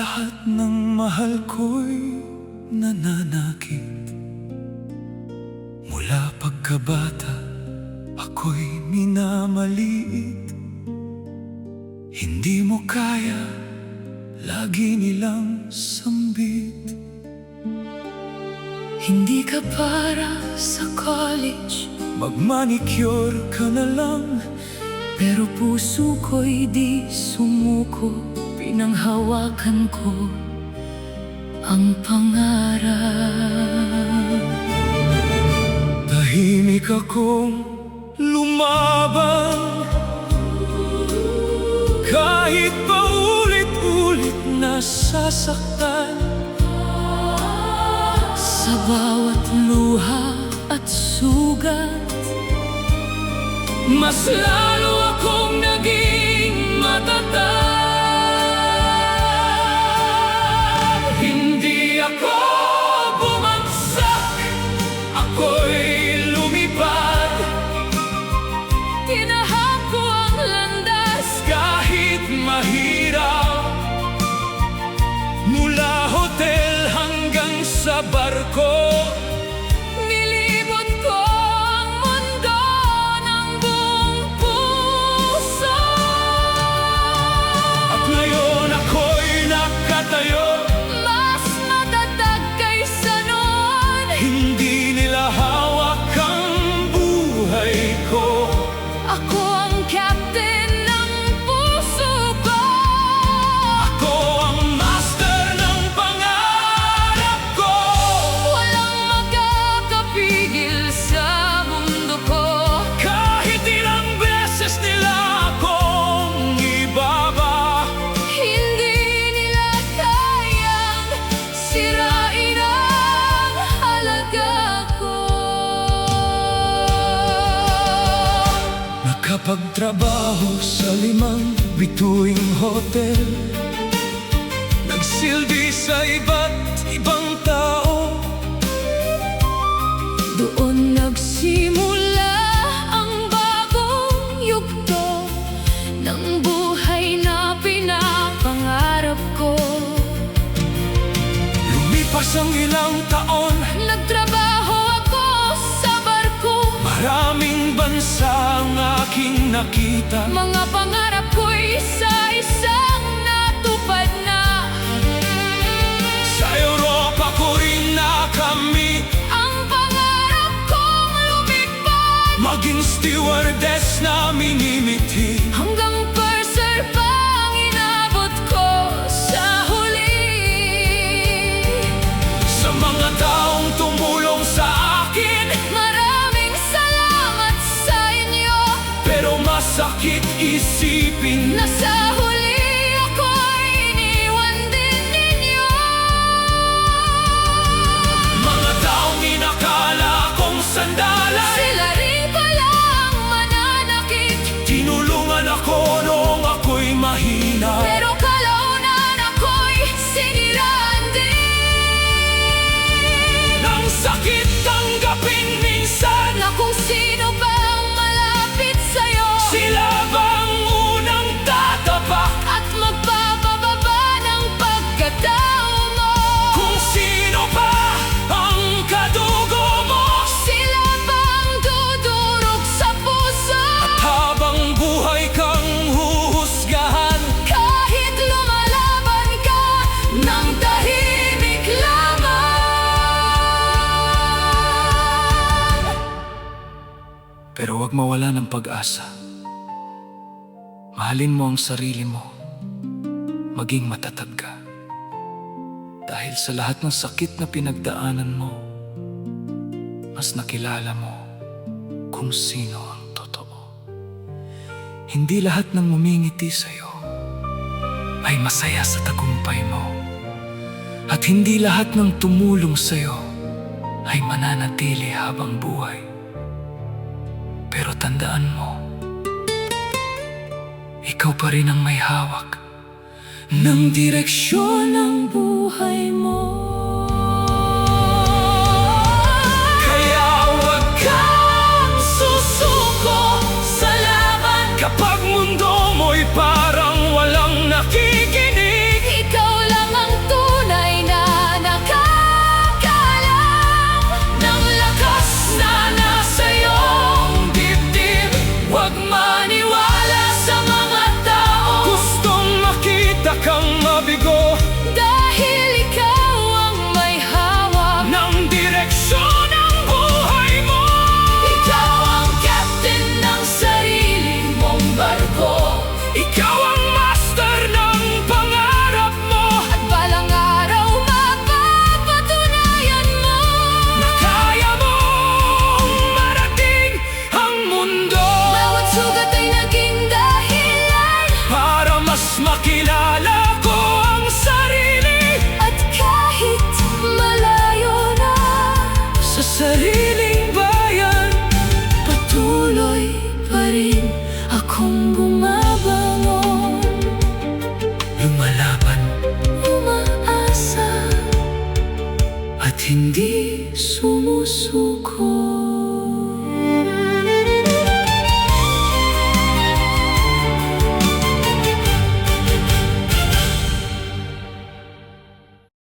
lahat ng mahal ko'y nananakit. Mula pagkabata, ako'y minamaliit. Hindi mo kaya, lagi nilang sambit. Hindi ka para sa college, Mag-manicure ka na lang. pero puso ko'y di sumuko. Pinanghawakan ko ang pangarap. Tahimik akong lumaban, kahit paulit-ulit nasasaktan. Sa bawat luha at sugat, Mas lalo akong naging matatag. Hindi ako bumagsak, ako'y lumipad. tinahak ko ang landas. Kahit mahirap, mula hotel hanggang sa barko, Nilibot ko ang mundo ng buong puso. at ngayon ako'y nakatayo. Mas matatag kaysa noon. Hindi nila hawak ang buhay ko. Ako ang captain ng puso ko. Ako ang master ng pangarap ko. Walang makakapigil sa mundo ko. Kahit ilang beses nila akong ibaba, Hindi nila kayang sirain ang halaga ko. nakapagtrabaho sa 5 bituing hotel, nagsilbi sa iba't ibang tao. Doon nagsimula ang bagong yugto ng buhay na pinapangarap ko. Lumipas ang ilang taon, Nagtrabaho ako sa barko. maraming bansa ang aking nakita. Mga pangarap ko'y isa-isang natupad na. Sa Europa ko rin nakamit, Ang pangarap kong lumipad. maging stewardess na minimithi. Hanggang purser pang inabot ko sa huli. Sa mga taong tumulong sa akin, Maraming salamat sa inyo. pero masakit isipin Na sa huli ako'y iniwan din ninyo. mga taong inakala kong sandalan. Sila rin palang mananakit. Tinulungan ako noong ako'y mahina. Pero kalaunan ako'y siniraan din. Nang sakit tanggapin minsan, Na kung sino bang malapit sa'yo, sila bang unang tatapak? at magpapababa ng pagkatao mo. Kung sino pa ang kadugo mo? Sila bang dudurog sa puso, Habang buhay kang huhusgahan, kahit lumalaban ka ng tahimik lamang. pero huwag mawala ng pag-asa. Mahalin mo ang sarili mo. Maging matatag ka. Dahil sa lahat ng sakit na pinagdaanan mo, mas nakilala mo kung sino ang totoo. Hindi lahat ng ngumingiti sa'yo ay masaya sa tagumpay mo. At hindi lahat ng tumulong sa'yo ay mananatili habang buhay. Pero tandaan mo, ikaw pa rin ang may hawak ng direksyon ng buhay mo. Kaya huwag kang susuko sa laban. Kapag mundo mo'y parang walang nakikinig, Ikaw lang puso ko.